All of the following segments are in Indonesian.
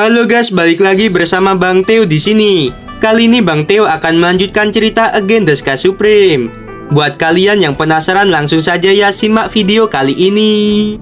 Halo guys, balik lagi bersama Bang Theo di sini. Kali ini Bang Theo akan melanjutkan cerita Again the Sky Supreme. Buat kalian yang penasaran, langsung saja ya simak video kali ini.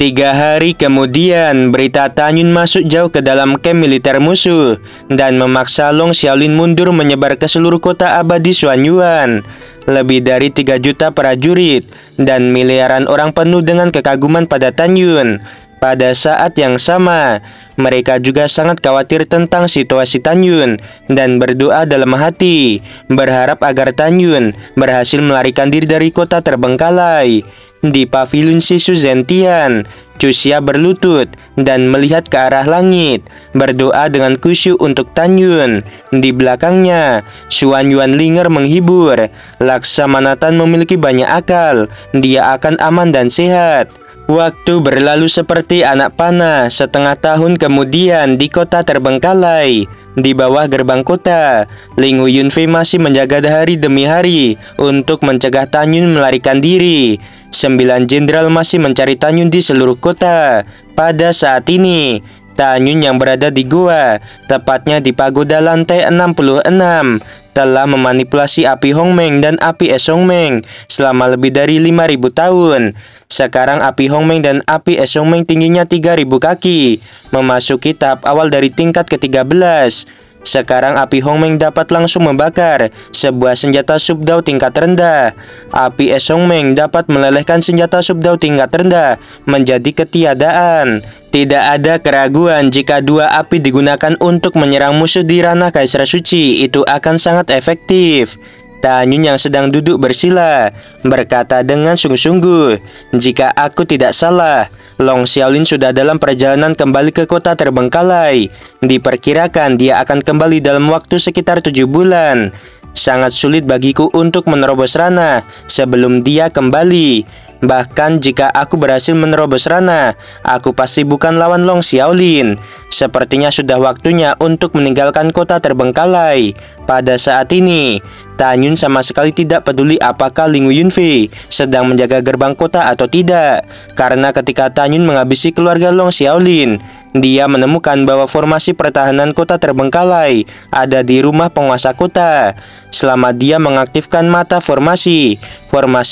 3 hari kemudian, berita Tanyun masuk jauh ke dalam kamp militer musuh dan memaksa Long Xiaolin mundur menyebar ke seluruh kota abadi Xuanyuan. Lebih dari 3 juta prajurit dan miliaran orang penuh dengan kekaguman pada Tanyun. Pada saat yang sama, mereka juga sangat khawatir tentang situasi Tanyun dan berdoa dalam hati, berharap agar Tanyun berhasil melarikan diri dari kota terbengkalai. Di pavilion Sisu Zentian, Cusia berlutut dan melihat ke arah langit, berdoa dengan khusyuk untuk Tanyun. Di belakangnya, Xuanyuan Linger menghibur. Laksamanatan memiliki banyak akal, dia akan aman dan sehat. Waktu berlalu seperti anak panah. Setengah tahun kemudian di kota terbengkalai, di bawah gerbang kota, Ling Yunfei masih menjaga hari demi hari untuk mencegah Tanyun melarikan diri. 9 jenderal masih mencari Tanyun di seluruh kota. Pada saat ini, Tanyun yang berada di goa, tepatnya di pagoda lantai 66, telah memanipulasi api Hongmeng dan api es Hongmeng selama lebih dari 5.000 tahun. Sekarang api Hongmeng dan api es Hongmeng tingginya 3.000 kaki, memasuki tahap awal dari tingkat ke-13. Sekarang api Hongmeng dapat langsung membakar sebuah senjata subdao tingkat rendah. Api es Hongmeng dapat melelehkan senjata subdao tingkat rendah menjadi ketiadaan. Tidak ada keraguan jika 2 api digunakan untuk menyerang musuh di ranah Kaisar Suci, itu akan sangat efektif. Tanyun yang sedang duduk bersila berkata dengan sungguh-sungguh, "Jika aku tidak salah, Long Xiaolin sudah dalam perjalanan kembali ke kota terbengkalai. Diperkirakan dia akan kembali dalam waktu sekitar 7 bulan. Sangat sulit bagiku untuk menerobos ranah sebelum dia kembali. Bahkan jika aku berhasil menerobos ranah, aku pasti bukan lawan Long Xiaolin. Sepertinya sudah waktunya untuk meninggalkan kota terbengkalai." Pada saat ini, Tanyun sama sekali tidak peduli apakah Ling Yunfei sedang menjaga gerbang kota atau tidak, karena ketika Tanyun menghabisi keluarga Long Xiaolin, dia menemukan bahwa formasi pertahanan kota terbengkalai ada di rumah penguasa kota. Selama dia mengaktifkan mata formasi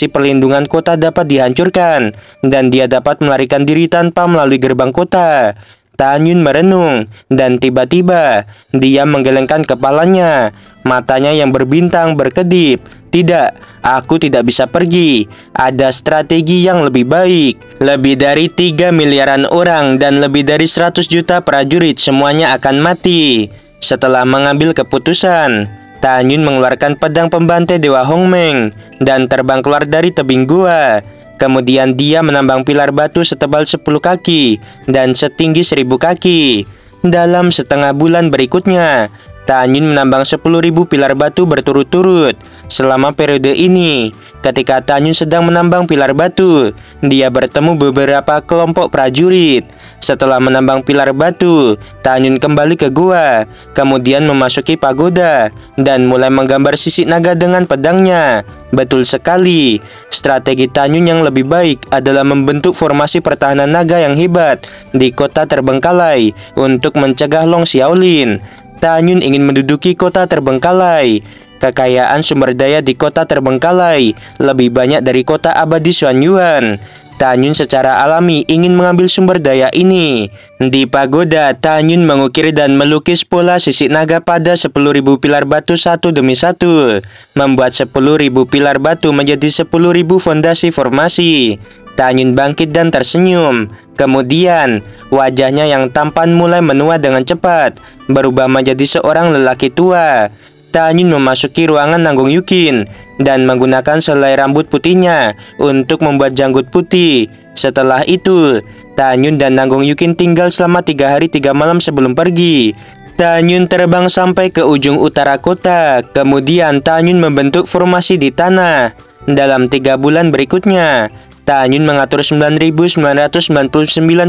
perlindungan kota dapat dihancurkan dan dia dapat melarikan diri tanpa melalui gerbang kota. Tanyun merenung dan tiba-tiba dia menggelengkan kepalanya. Matanya yang berbintang berkedip. "Tidak, aku tidak bisa pergi. Ada strategi yang lebih baik. Lebih dari 3 miliaran orang dan lebih dari 100 juta prajurit semuanya akan mati." Setelah mengambil keputusan, Tanyun mengeluarkan pedang pembantai Dewa Hongmeng dan terbang keluar dari tebing gua. Kemudian dia menambang pilar batu setebal 10 kaki dan setinggi 1000 kaki. Dalam setengah bulan berikutnya, Tanyun menambang 10.000 pilar batu berturut-turut. Selama periode ini, ketika Tanyun sedang menambang pilar batu, dia bertemu beberapa kelompok prajurit. Setelah menambang pilar batu, Tanyun kembali ke gua, kemudian memasuki pagoda dan mulai menggambar sisik naga dengan pedangnya. Betul sekali, strategi Tanyun yang lebih baik adalah membentuk formasi pertahanan naga yang hebat di kota terbengkalai untuk mencegah Long Xiaolin. Tanyun ingin menduduki kota terbengkalai. Kekayaan sumber daya di kota terbengkalai lebih banyak dari kota abadi Xuanyuan. Tanyun secara alami ingin mengambil sumber daya ini. Di pagoda, Tanyun mengukir dan melukis pola sisik naga pada 10.000 pilar batu satu demi satu, membuat 10.000 pilar batu menjadi 10.000 fondasi formasi. Tanyun bangkit dan tersenyum. Kemudian, wajahnya yang tampan mulai menua dengan cepat, berubah menjadi seorang lelaki tua. Tanyun memasuki ruangan Nanggong Yukin dan menggunakan selai rambut putihnya untuk membuat janggut putih. Setelah itu, Tanyun dan Nanggong Yukin tinggal selama 3 hari 3 malam sebelum pergi. Tanyun terbang sampai ke ujung utara kota. Kemudian Tanyun membentuk formasi di tanah. Dalam 3 bulan berikutnya, Tanyun mengatur 9.999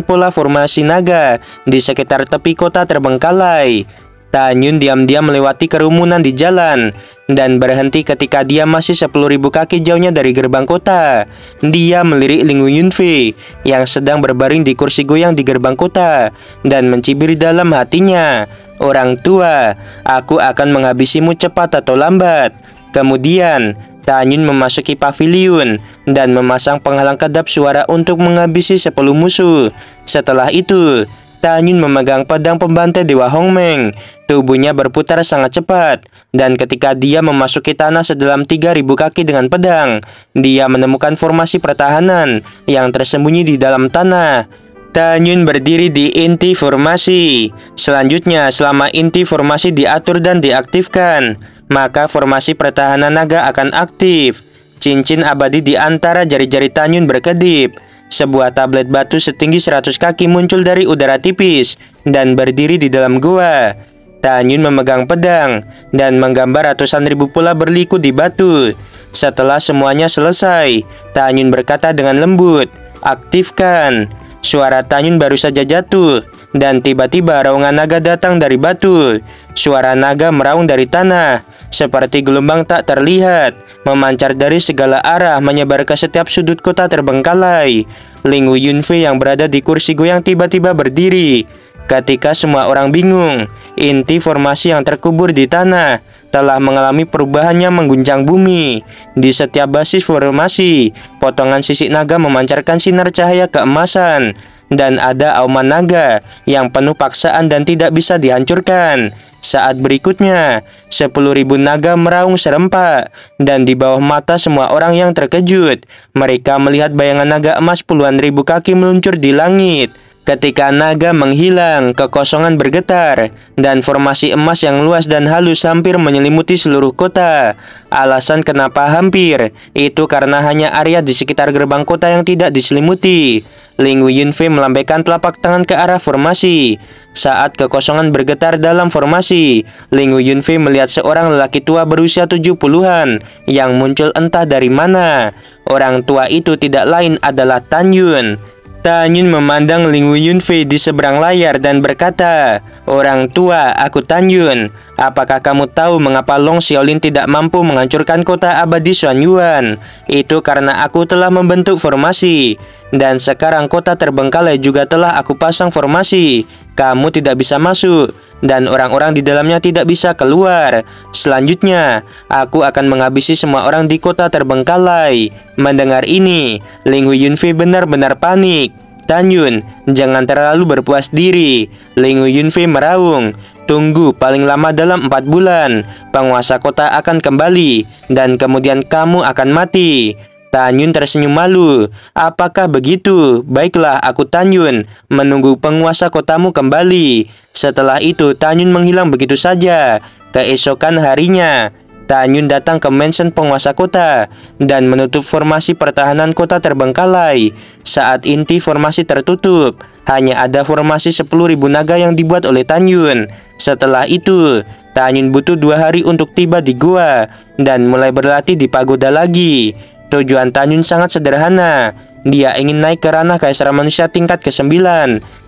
pola formasi naga di sekitar tepi kota terbengkalai. Tan Yun diam-diam melewati kerumunan di jalan dan berhenti ketika dia masih 10.000 kaki jauhnya dari gerbang kota. Dia melirik Ling Yunfei yang sedang berbaring di kursi goyang di gerbang kota dan mencibir dalam hatinya, "Orang tua, aku akan menghabisimu cepat atau lambat." Kemudian Tan Yun memasuki paviliun dan memasang penghalang kedap suara untuk menghabisi 10 musuh. Setelah itu Tan Yun memegang pedang pembantai Dewa Hongmeng. Tubuhnya berputar sangat cepat, dan ketika dia memasuki tanah sedalam 3.000 kaki dengan pedang, dia menemukan formasi pertahanan yang tersembunyi di dalam tanah. Tan Yun berdiri di inti formasi. Selanjutnya, selama inti formasi diatur dan diaktifkan, maka formasi pertahanan naga akan aktif. Cincin abadi di antara jari-jari Tan Yun berkedip. Sebuah tablet batu setinggi 100 kaki muncul dari udara tipis dan berdiri di dalam gua. Tan Yun memegang pedang dan menggambar ratusan ribu pola berliku di batu. Setelah semuanya selesai, Tan Yun berkata dengan lembut, "Aktifkan." Suara Tan Yun baru saja jatuh, dan tiba-tiba raungan naga datang dari batu. Suara naga meraung dari tanah, seperti gelombang tak terlihat, memancar dari segala arah menyebar ke setiap sudut kota terbengkalai. Ling Yunfei yang berada di kursi goyang tiba-tiba berdiri. Ketika semua orang bingung, inti formasi yang terkubur di tanah telah mengalami perubahan yang mengguncang bumi. Di setiap basis formasi, potongan sisik naga memancarkan sinar cahaya keemasan, dan ada auman naga yang penuh paksaan dan tidak bisa dihancurkan. Saat berikutnya, 10.000 naga meraung serempak, dan di bawah mata semua orang yang terkejut, mereka melihat bayangan naga emas puluhan ribu kaki meluncur di langit. Ketika naga menghilang, kekosongan bergetar, dan formasi emas yang luas dan halus hampir menyelimuti seluruh kota. Alasan kenapa hampir, itu karena hanya area di sekitar gerbang kota yang tidak diselimuti. Ling Yunfei melambaikan telapak tangan ke arah formasi. Saat kekosongan bergetar dalam formasi, Ling Yunfei melihat seorang lelaki tua berusia 70-an yang muncul entah dari mana. Orang tua itu tidak lain adalah Tan Yun. Tan Yun memandang Ling Yunfei di seberang layar dan berkata, "Orang tua, aku Tan Yun. Apakah kamu tahu mengapa Long Xiaolin tidak mampu menghancurkan kota abadi Xuanyuan? Itu karena aku telah membentuk formasi. Dan sekarang kota terbengkalai juga telah aku pasang formasi. Kamu tidak bisa masuk, dan orang-orang di dalamnya tidak bisa keluar. Selanjutnya, aku akan menghabisi semua orang di kota terbengkalai." Mendengar ini, Ling Yunfei benar-benar panik. "Tan Yun, jangan terlalu berpuas diri." Ling Yunfei meraung, "Tunggu, paling lama dalam 4 bulan, penguasa kota akan kembali, dan kemudian kamu akan mati." Tan Yun tersenyum malu. "Apakah begitu? Baiklah, aku Tan Yun, menunggu penguasa kotamu kembali." Setelah itu, Tan Yun menghilang begitu saja. Keesokan harinya, Tan Yun datang ke mansion penguasa kota dan menutup formasi pertahanan kota terbengkalai. Saat inti formasi tertutup, hanya ada formasi 10.000 naga yang dibuat oleh Tan Yun. Setelah itu, Tan Yun butuh 2 hari untuk tiba di gua dan mulai berlatih di pagoda lagi. Tujuan Tan Yun sangat sederhana. Dia ingin naik ke ranah Kaisar Manusia tingkat ke-9,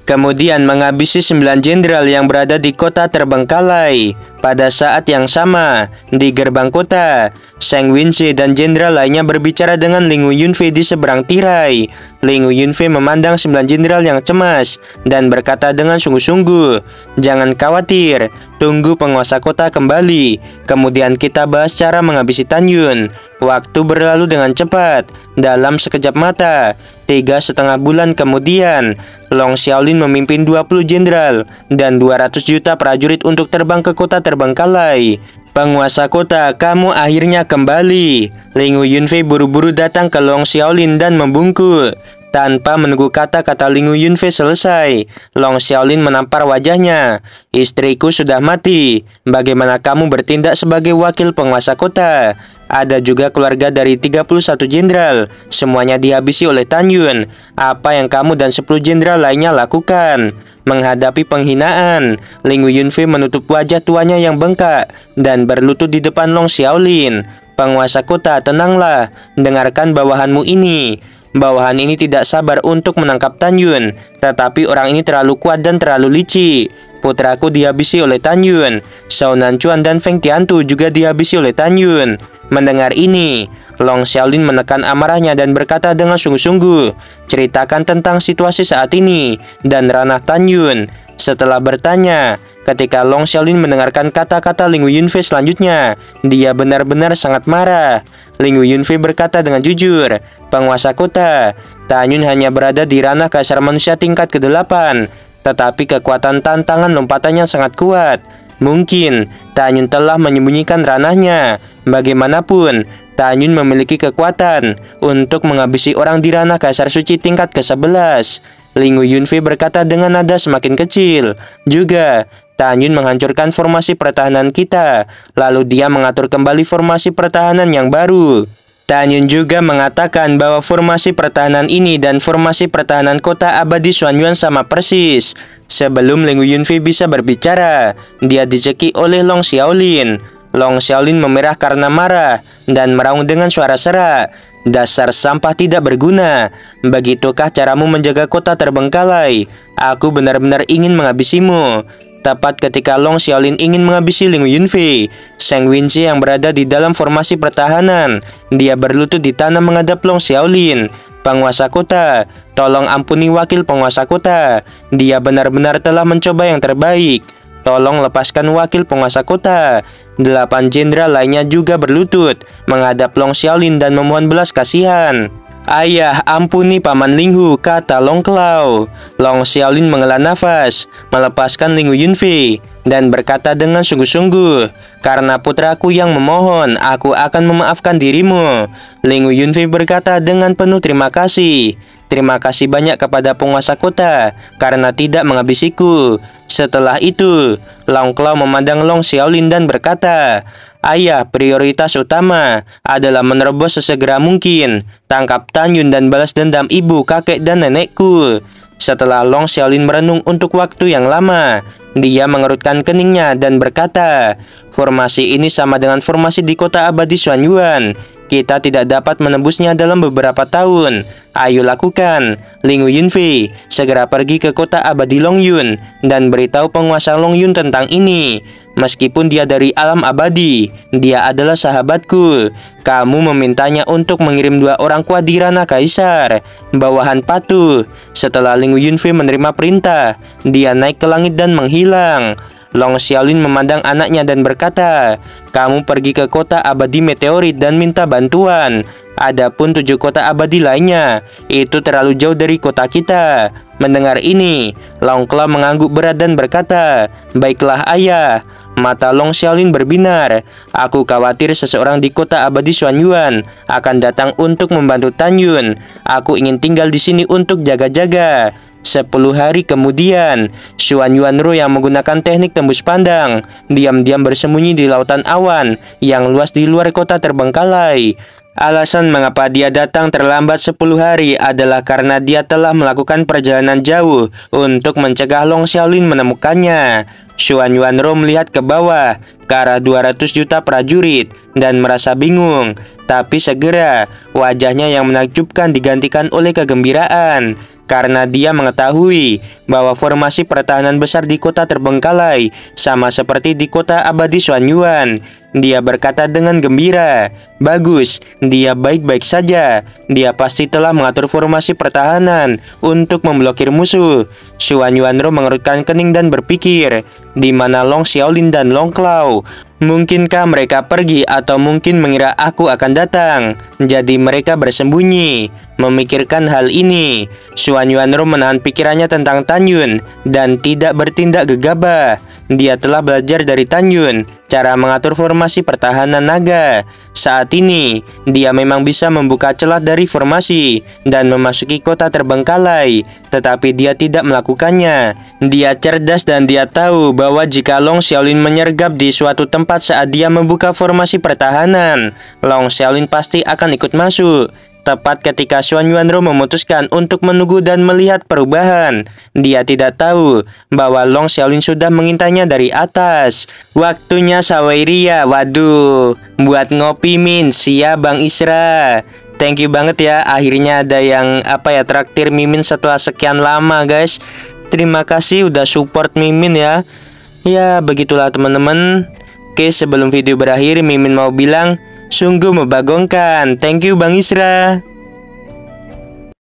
kemudian menghabisi 9 jenderal yang berada di kota terbengkalai. Pada saat yang sama, di gerbang kota, Sheng Winzi dan jenderal lainnya berbicara dengan Ling Yunfei di seberang tirai. Ling Yunfei memandang 9 jenderal yang cemas dan berkata dengan sungguh-sungguh, "Jangan khawatir, tunggu penguasa kota kembali, kemudian kita bahas cara menghabisi Tan Yun." Waktu berlalu dengan cepat. Dalam sekejap mata, 3,5 bulan kemudian, Long Xiaolin memimpin 20 jenderal dan 200 juta prajurit untuk terbang ke kota terbengkalai. "Penguasa kota, kamu akhirnya kembali." Ling Yunfei buru-buru datang ke Long Xiaolin dan membungkuk. Tanpa menunggu kata-kata Ling Yunfei selesai, Long Xiaolin menampar wajahnya. "Istriku sudah mati. Bagaimana kamu bertindak sebagai wakil penguasa kota? Ada juga keluarga dari 31 jenderal. Semuanya dihabisi oleh Tan Yun. Apa yang kamu dan 10 jenderal lainnya lakukan?" Menghadapi penghinaan, Ling Yunfei menutup wajah tuanya yang bengkak dan berlutut di depan Long Xiaolin. "Penguasa kota, tenanglah. Dengarkan bawahanmu ini." Bawahan ini tidak sabar untuk menangkap Tan Yun, tetapi orang ini terlalu kuat dan terlalu licik. putraku dihabisi oleh Tan Yun. Shao Nanchuan dan Feng Tiantu juga dihabisi oleh Tan Yun. Mendengar ini, Long Xiaolin menekan amarahnya dan berkata dengan sungguh-sungguh, ceritakan tentang situasi saat ini dan ranah Tan Yun. Setelah bertanya, ketika Long Xiaolin mendengarkan kata-kata Ling Yunfei selanjutnya, dia benar-benar sangat marah. Ling Yunfei berkata dengan jujur, penguasa kota, Tan Yun hanya berada di ranah kasar manusia tingkat ke-8, tetapi kekuatan tantangan lompatannya sangat kuat. Mungkin Tan Yun telah menyembunyikan ranahnya. Bagaimanapun, Tan Yun memiliki kekuatan untuk menghabisi orang di ranah kasar suci tingkat ke-11. Ling Yunfei berkata dengan nada semakin kecil. Juga, Tan Yun menghancurkan formasi pertahanan kita, lalu dia mengatur kembali formasi pertahanan yang baru. Tan Yun juga mengatakan bahwa formasi pertahanan ini dan formasi pertahanan kota abadi Xuanyuan sama persis. Sebelum Ling Yunfei bisa berbicara, dia dicekik oleh Long Xiaolin. Long Xiaolin memerah karena marah dan meraung dengan suara serak. Dasar sampah tidak berguna. Begitukah caramu menjaga kota terbengkalai? Aku benar-benar ingin menghabisimu. Tepat ketika Long Xiaolin ingin menghabisi Ling Yunfei, Sheng Winzi yang berada di dalam formasi pertahanan, dia berlutut di tanah menghadap Long Xiaolin. Penguasa kota, tolong ampuni wakil penguasa kota. Dia benar-benar telah mencoba yang terbaik. Tolong lepaskan wakil penguasa kota. 8 jenderal lainnya juga berlutut menghadap Long Xiaolin dan memohon belas kasihan. Ayah, ampuni Paman Ling Hu, kata Long Claw. Long Xiaolin menghela nafas, melepaskan Ling Yunfei, dan berkata dengan sungguh-sungguh, karena putraku yang memohon, aku akan memaafkan dirimu. Ling Yunfei berkata dengan penuh terima kasih. Terima kasih banyak kepada penguasa kota karena tidak menghabisiku. Setelah itu, Long Claw memandang Long Xiaolin dan berkata, ayah, prioritas utama adalah menerobos sesegera mungkin, tangkap Tan Yun dan balas dendam ibu, kakek, dan nenekku. Setelah Long Xiaolin merenung untuk waktu yang lama, dia mengerutkan keningnya dan berkata, formasi ini sama dengan formasi di kota abadi Xuanyuan. Kita tidak dapat menembusnya dalam beberapa tahun. Ayo lakukan. Ling Yunfei, segera pergi ke kota abadi Longyun dan beritahu penguasa Longyun tentang ini. Meskipun dia dari alam abadi, dia adalah sahabatku. Kamu memintanya untuk mengirim 2 orang kuat di ranah kaisar. Bawahan patuh. Setelah Ling Yunfei menerima perintah, dia naik ke langit dan menghilang. Long Xiaolin memandang anaknya dan berkata, kamu pergi ke kota abadi meteorit dan minta bantuan. Adapun 7 kota abadi lainnya, itu terlalu jauh dari kota kita. Mendengar ini, Long Claw mengangguk berat dan berkata, baiklah ayah. Mata Long Xiaolin berbinar. Aku khawatir seseorang di kota abadi Xuanyuan akan datang untuk membantu Tan Yun. Aku ingin tinggal di sini untuk jaga-jaga. 10 hari kemudian, Xuanyuan Ru yang menggunakan teknik tembus pandang diam-diam bersembunyi di lautan awan yang luas di luar kota terbengkalai. Alasan mengapa dia datang terlambat 10 hari adalah karena dia telah melakukan perjalanan jauh untuk mencegah Long Xiaolin menemukannya. Xuanyuan Ru melihat ke bawah ke arah 200 juta prajurit dan merasa bingung. Tapi segera wajahnya yang menakjubkan digantikan oleh kegembiraan karena dia mengetahui bahwa formasi pertahanan besar di kota terbengkalai sama seperti di kota abadi Xuanyuan. Dia berkata dengan gembira, bagus, dia baik-baik saja. Dia pasti telah mengatur formasi pertahanan untuk memblokir musuh. Xuanyuan Ru mengerutkan kening dan berpikir, di mana Long Xiaolin dan Long Claw? Mungkinkah mereka pergi atau mungkin mengira aku akan datang? Jadi mereka bersembunyi. Memikirkan hal ini, Xuanyuan Ru menahan pikirannya tentang Tan Yun dan tidak bertindak gegabah. Dia telah belajar dari Tan Yun cara mengatur formasi pertahanan naga. Saat ini, dia memang bisa membuka celah dari formasi dan memasuki kota terbengkalai, tetapi dia tidak melakukannya. Dia cerdas dan dia tahu bahwa jika Long Xiaolin menyergap di suatu tempat saat dia membuka formasi pertahanan, Long Xiaolin pasti akan ikut masuk. Tepat ketika Xuanyuan Ru memutuskan untuk menunggu dan melihat perubahan, dia tidak tahu bahwa Long Xiaolin sudah mengintainya dari atas. Waktunya Saweria, waduh, buat ngopi Min, siap Bang Isra. Thank you banget ya, akhirnya ada yang traktir Mimin setelah sekian lama guys. terima kasih udah support Mimin ya. Ya, begitulah teman-teman. Oke, sebelum video berakhir, Mimin mau bilang sungguh membagongkan. Thank you Bang Isra.